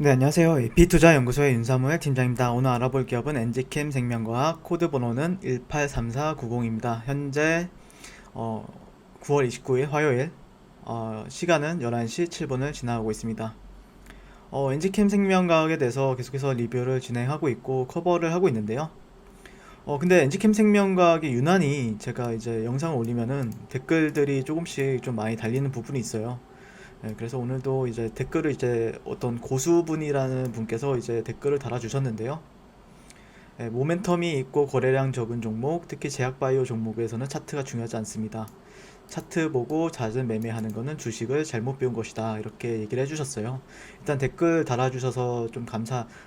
네, 안녕하세요. B투자연구소의 윤사무엘 팀장입니다. 오늘 알아볼 기업은 엔지캠 생명과학, 코드 번호는 183490입니다. 현재 9월 29일 화요일, 시간은 11시 7분을 지나고 있습니다. 엔지캠 생명과학에 대해서 계속해서 리뷰를 진행하고 있고 커버를 하고 있는데요. 근데 엔지캠 생명과학이 유난히 제가 이제 영상을 올리면은 댓글들이 조금씩 좀 많이 달리는 부분이 있어요. 그래서 오늘도 이제 댓글을 이제 어떤 고수분이라는 분께서 이제 댓글을 달아주셨는데요. 모멘텀이 있고 거래량 적은 종목, 특히 제약바이오 종목에서는 차트가 중요하지 않습니다. 차트 보고 잦은 매매하는 것은 주식을 잘못 배운 것이다. 이렇게 얘기를 해주셨어요. 일단 댓글 달아주셔서 좀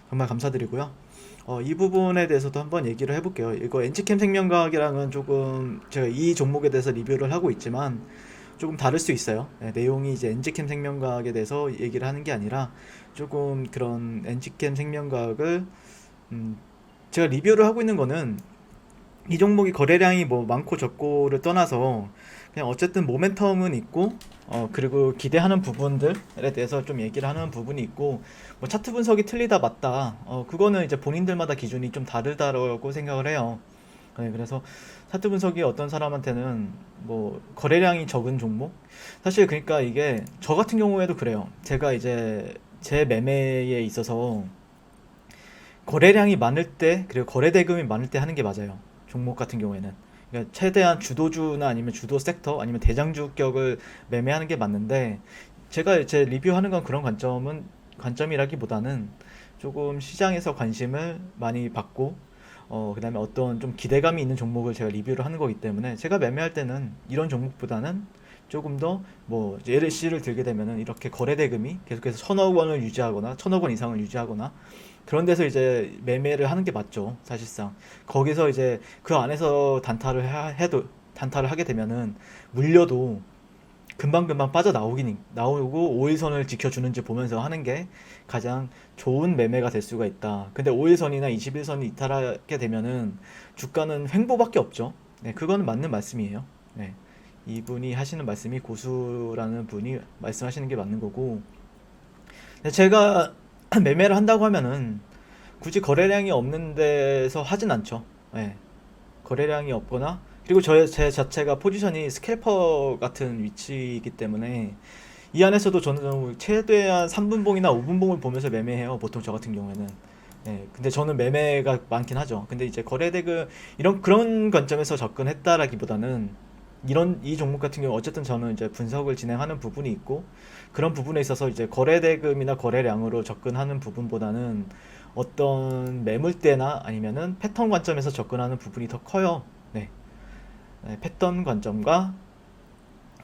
정말 감사드리고요. 이 부분에 대해서도 한번 얘기를 해볼게요. 이거 엔지캠 생명과학이랑은 조금 제가 이 종목에 대해서 리뷰를 하고 있지만 조금 다를 수 있어요. 내용이 이제 엔지캠 생명과학에 대해서 얘기를 하는 게 아니라 조금 그런 엔지캠 생명과학을 음, 제가 리뷰를 하고 있는 거는 이 종목이 거래량이 뭐 많고 적고를 떠나서 그냥 어쨌든 모멘텀은 있고 그리고 기대하는 부분들에 대해서 좀 얘기를 하는 부분이 있고 뭐 차트 분석이 틀리다 맞다 그거는 이제 본인들마다 기준이 좀 다르다고 생각을 해요. 그래서 차트 분석이 어떤 사람한테는 뭐 거래량이 적은 종목 사실 그러니까 이게 저 같은 경우에도 그래요. 제가 이제 제 매매에 있어서 거래량이 많을 때 그리고 거래 대금이 많을 때 하는 게 맞아요. 종목 같은 경우에는 그러니까 최대한 주도주나 아니면 주도 섹터 아니면 대장주격을 매매하는 게 맞는데 제가 제 리뷰하는 건 그런 관점이라기보다는 조금 시장에서 관심을 많이 받고 그 다음에 어떤 좀 기대감이 있는 종목을 제가 리뷰를 하는 거기 때문에 제가 매매할 때는 이런 종목보다는 조금 더 뭐 LC를 들게 되면은 이렇게 거래 대금이 계속해서 천억 원을 유지하거나 천억 원 이상을 유지하거나 그런 데서 이제 매매를 하는 게 맞죠, 사실상. 거기서 이제 그 안에서 단타를 하게 되면은 물려도 금방금방 빠져나오긴 나오고 5일선을 지켜주는지 보면서 하는 게 가장 좋은 매매가 될 수가 있다. 근데 5일선이나 21선이 이탈하게 되면은 주가는 횡보밖에 없죠. 네, 그거는 맞는 말씀이에요. 네. 이분이 하시는 말씀이 고수라는 분이 말씀하시는 게 맞는 거고. 근데 제가 매매를 한다고 하면은 굳이 거래량이 없는 데서 하진 않죠. 네. 거래량이 없거나 그리고 제 자체가 포지션이 스캘퍼 같은 위치이기 때문에 이 안에서도 저는 최대한 3분봉이나 5분봉을 보면서 매매해요. 보통 저 같은 경우에는. 네, 근데 저는 매매가 많긴 하죠. 근데 이제 거래대금 이런 그런 관점에서 접근했다라기보다는 이 종목 같은 경우 어쨌든 저는 이제 분석을 진행하는 부분이 있고 그런 부분에 있어서 이제 거래대금이나 거래량으로 접근하는 부분보다는 어떤 매물대나 아니면은 패턴 관점에서 접근하는 부분이 더 커요. 네. 네, 패턴 관점과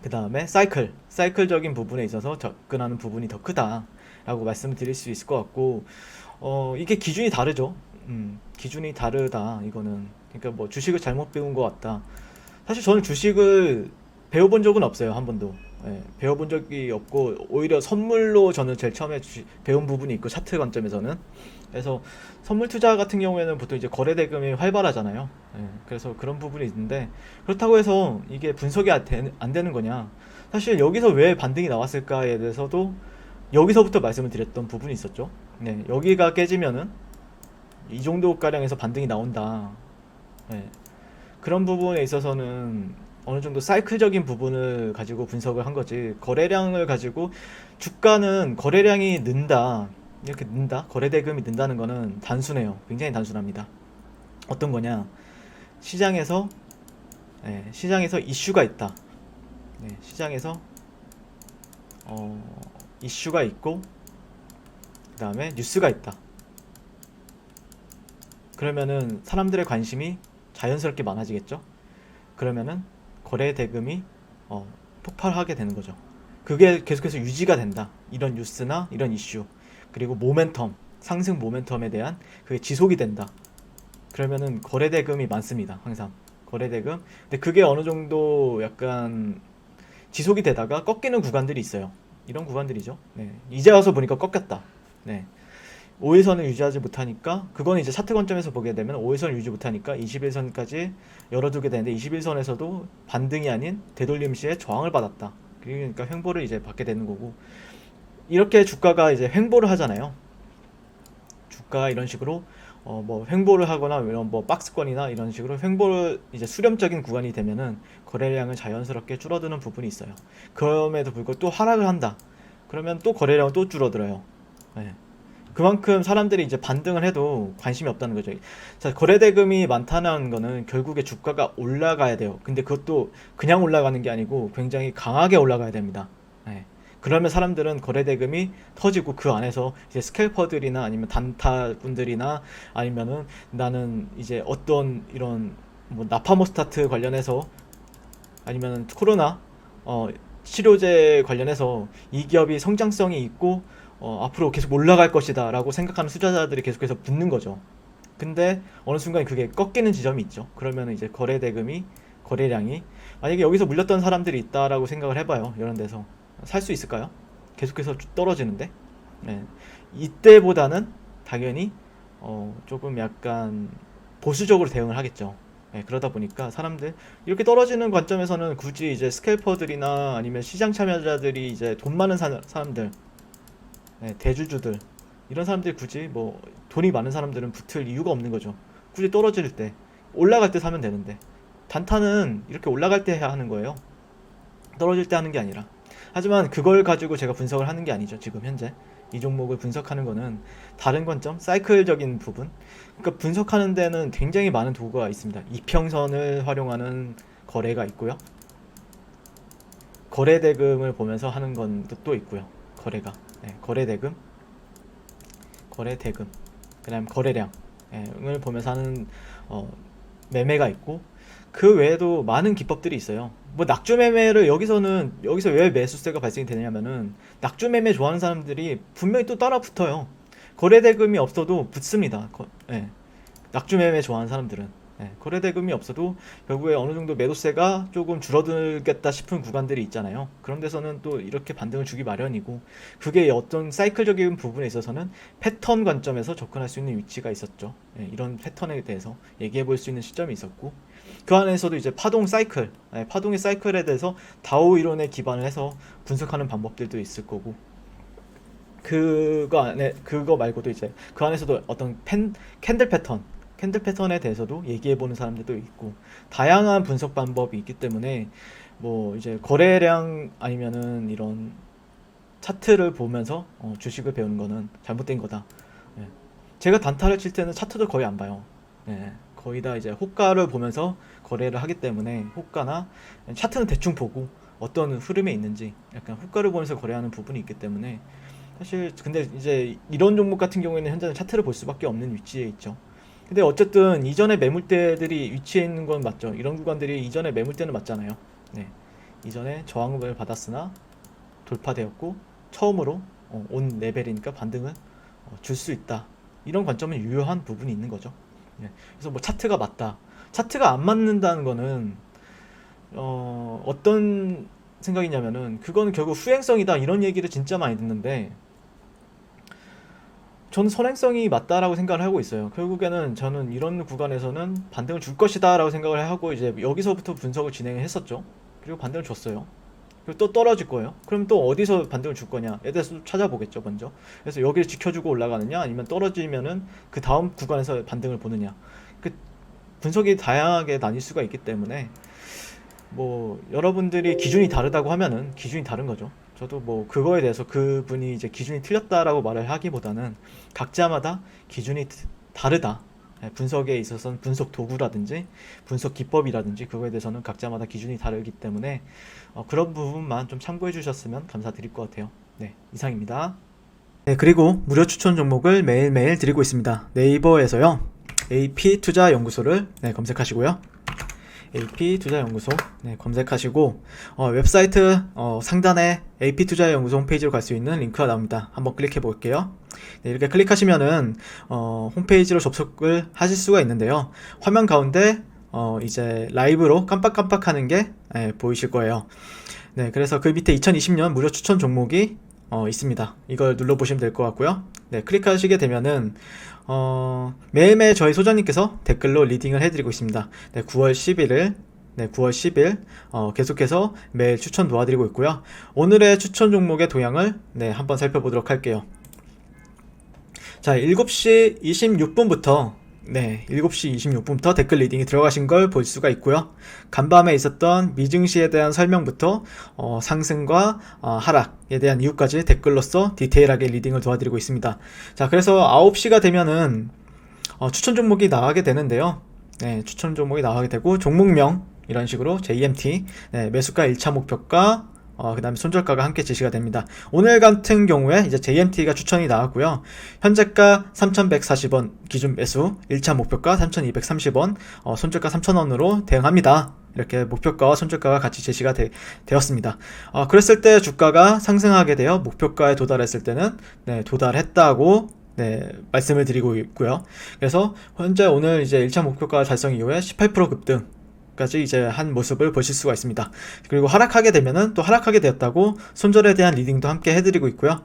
그 다음에 사이클적인 부분에 있어서 접근하는 부분이 더 크다라고 말씀을 드릴 수 있을 것 같고, 이게 기준이 다르죠. 기준이 다르다, 이거는. 그러니까 뭐 주식을 잘못 배운 것 같다. 사실 저는 주식을 배워본 적은 없어요, 한 번도. 예, 배워본 적이 없고, 오히려 선물로 저는 제일 처음에 배운 부분이 있고, 차트 관점에서는. 그래서 선물 투자 같은 경우에는 보통 이제 거래 대금이 활발하잖아요. 예, 그래서 그런 부분이 있는데, 그렇다고 해서 이게 분석이 안 되는 거냐. 사실 여기서 왜 반등이 나왔을까에 대해서도 여기서부터 말씀을 드렸던 부분이 있었죠. 네, 여기가 깨지면은 이 정도 가량에서 반등이 나온다. 예, 그런 부분에 있어서는 어느 정도 사이클적인 부분을 가지고 분석을 한 거지 거래량을 가지고 주가는 거래량이 는다 이렇게 는다 거래 대금이 는다는 거는 단순해요. 굉장히 단순합니다. 어떤 거냐 시장에서 시장에서 이슈가 있다. 시장에서 이슈가 있고 그 다음에 뉴스가 있다. 그러면은 사람들의 관심이 자연스럽게 많아지겠죠. 그러면은 거래 대금이 폭발하게 되는 거죠. 그게 계속해서 유지가 된다. 이런 뉴스나 이런 이슈 그리고 모멘텀 상승 모멘텀에 대한 그게 지속이 된다. 그러면은 거래 대금이 많습니다. 항상 거래 대금. 근데 그게 어느 정도 약간 지속이 되다가 꺾이는 구간들이 있어요. 이런 구간들이죠. 네. 이제 와서 보니까 꺾였다. 네. 5일선을 유지하지 못하니까 그건 이제 차트 관점에서 보게 되면 5일선을 유지 못하니까 21선까지 열어두게 되는데 21선에서도 반등이 아닌 되돌림 시에 저항을 받았다. 그러니까 횡보를 이제 받게 되는 거고 이렇게 주가가 이제 횡보를 하잖아요. 주가 이런 식으로 뭐 횡보를 하거나 이런 뭐 박스권이나 이런 식으로 횡보를 이제 수렴적인 구간이 되면은 거래량은 자연스럽게 줄어드는 부분이 있어요. 그럼에도 불구하고 또 하락을 한다. 그러면 또 거래량은 또 줄어들어요. 네. 그만큼 사람들이 이제 반등을 해도 관심이 없다는 거죠. 자, 거래 대금이 많다는 거는 결국에 주가가 올라가야 돼요. 근데 그것도 그냥 올라가는 게 아니고 굉장히 강하게 올라가야 됩니다. 네. 그러면 사람들은 거래 대금이 터지고 그 안에서 이제 스캘퍼들이나 아니면 단타분들이나 아니면은 나는 이제 어떤 이런 뭐 나파모스타트 관련해서 아니면 코로나 어, 치료제 관련해서 이 기업이 성장성이 있고 앞으로 계속 올라갈 것이다 라고 생각하는 투자자들이 계속해서 붙는 거죠. 근데 어느 순간 그게 꺾이는 지점이 있죠. 그러면 이제 거래 대금이 거래량이 만약에 여기서 물렸던 사람들이 있다라고 생각을 해봐요. 이런 데서 살 수 있을까요? 계속해서 떨어지는데. 네. 이때보다는 당연히 조금 약간 보수적으로 대응을 하겠죠. 네, 그러다 보니까 사람들 이렇게 떨어지는 관점에서는 굳이 이제 스캘퍼들이나 아니면 시장 참여자들이 이제 돈 많은 사람들, 네, 대주주들 이런 사람들이 굳이 뭐 돈이 많은 사람들은 붙을 이유가 없는 거죠. 굳이 떨어질 때 올라갈 때 사면 되는데 단타는 이렇게 올라갈 때 해야 하는 거예요. 떨어질 때 하는 게 아니라. 하지만 그걸 가지고 제가 분석을 하는 게 아니죠. 지금 현재 이 종목을 분석하는 거는 다른 관점, 사이클적인 부분. 그러니까 분석하는 데는 굉장히 많은 도구가 있습니다. 이평선을 활용하는 거래가 있고요. 거래 대금을 보면서 하는 건 또 있고요. 거래가. 네, 거래 대금, 거래 대금, 그다음 거래량을 보면서 하는 매매가 있고 그 외에도 많은 기법들이 있어요. 뭐 낙주 매매를 여기서 왜 매수세가 발생이 되냐면은 낙주 매매 좋아하는 사람들이 분명히 또 따라 붙어요. 거래 대금이 없어도 붙습니다. 예. 낙주 매매 좋아하는 사람들은 예. 거래 대금이 없어도 결국에 어느 정도 매도세가 조금 줄어들겠다 싶은 구간들이 있잖아요. 그런 데서는 또 이렇게 반등을 주기 마련이고 그게 어떤 사이클적인 부분에 있어서는 패턴 관점에서 접근할 수 있는 위치가 있었죠. 예. 이런 패턴에 대해서 얘기해 볼 수 있는 시점이 있었고 그 안에서도 이제 파동 사이클, 파동의 사이클에 대해서 다오 이론에 기반을 해서 분석하는 방법들도 있을 거고 그거 말고도 이제 그 안에서도 어떤 캔들 패턴에 대해서도 얘기해 보는 사람들도 있고 다양한 분석 방법이 있기 때문에 뭐 이제 거래량 아니면은 이런 차트를 보면서 주식을 배우는 거는 잘못된 거다. 예. 제가 단타를 칠 때는 차트도 거의 안 봐요. 예. 거의 다 이제 호가를 보면서 거래를 하기 때문에 호가나 차트는 대충 보고 어떤 흐름에 있는지 약간 호가를 보면서 거래하는 부분이 있기 때문에 사실 근데 이제 이런 종목 같은 경우에는 현재는 차트를 볼 수밖에 없는 위치에 있죠. 근데 어쨌든 이전에 매물대들이 위치해 있는 건 맞죠. 이런 구간들이 이전에 매물대는 맞잖아요. 네. 이전에 저항을 받았으나 돌파되었고 처음으로 온 레벨이니까 반등을 줄 수 있다. 이런 관점은 유효한 부분이 있는 거죠. 예. 그래서 뭐 차트가 맞다. 차트가 안 맞는다는 거는 어떤 생각이냐면은 그거는 결국 수행성이다 이런 얘기를 진짜 많이 듣는데 저는 선행성이 맞다라고 생각을 하고 있어요. 결국에는 저는 이런 구간에서는 반등을 줄 것이다 라고 생각을 하고 이제 여기서부터 분석을 진행을 했었죠. 그리고 반등을 줬어요. 그리고 또 떨어질 거예요. 그럼 또 어디서 반등을 줄 거냐에 대해서 찾아보겠죠, 먼저. 그래서 여기를 지켜주고 올라가느냐, 아니면 떨어지면은 그 다음 구간에서 반등을 보느냐. 그 분석이 다양하게 나뉠 수가 있기 때문에 뭐 여러분들이 기준이 다르다고 하면은 기준이 다른 거죠. 저도 뭐 그거에 대해서 그분이 이제 기준이 틀렸다라고 말을 하기보다는 각자마다 기준이 다르다. 분석에 있어서는 분석 도구라든지 분석 기법이라든지 그거에 대해서는 각자마다 기준이 다르기 때문에 그런 부분만 좀 참고해 주셨으면 감사드릴 것 같아요. 네, 이상입니다. 네, 그리고 무료 추천 종목을 매일매일 드리고 있습니다. 네이버에서요. AP투자연구소를 검색하시고요. AP투자연구소 검색하시고 웹사이트 상단에 AP투자연구소 홈페이지로 갈 수 있는 링크가 나옵니다. 한번 클릭해 볼게요. 네, 이렇게 클릭하시면은 홈페이지로 접속을 하실 수가 있는데요. 화면 가운데 이제 라이브로 깜빡깜빡하는 게 보이실 거예요. 네, 그래서 그 밑에 2020년 무료 추천 종목이 있습니다. 이걸 눌러보시면 될 것 같고요. 네, 클릭하시게 되면은 매일매일 저희 소장님께서 댓글로 리딩을 해드리고 있습니다. 네, 9월 11일 네, 9월 10일 계속해서 매일 추천 도와드리고 있고요. 오늘의 추천 종목의 도형을 한번 살펴보도록 할게요. 자, 7시 26분부터 7시 26분부터 댓글 리딩이 들어가신 걸 볼 수가 있고요. 간밤에 있었던 미증시에 대한 설명부터 상승과 하락에 대한 이유까지 댓글로서 디테일하게 리딩을 도와드리고 있습니다. 자, 그래서 9시가 되면은 추천 종목이 나가게 되는데요. 추천 종목이 나가게 되고 종목명 이런 식으로 JMT 매수가 1차 목표가 그 다음에 손절가가 함께 제시가 됩니다. 오늘 같은 경우에 이제 JMT가 추천이 나왔고요. 현재가 3,140원 기준 매수, 1차 목표가 3,230원, 손절가 3,000원으로 대응합니다. 이렇게 목표가와 손절가가 같이 제시가 되었습니다. 그랬을 때 주가가 상승하게 되어 목표가에 도달했을 때는 도달했다고 말씀을 드리고 있고요. 그래서 현재 오늘 이제 1차 목표가 달성 이후에 18% 급등 까지 이제 한 모습을 보실 수가 있습니다. 그리고 하락하게 되면은 또 하락하게 되었다고 손절에 대한 리딩도 함께 해드리고 있고요.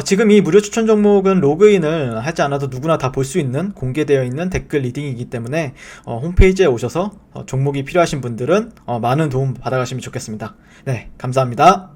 지금 이 무료 추천 종목은 로그인을 하지 않아도 누구나 다 볼 수 있는 공개되어 있는 댓글 리딩이기 때문에 홈페이지에 오셔서 종목이 필요하신 분들은 많은 도움 받아가시면 좋겠습니다. 네, 감사합니다.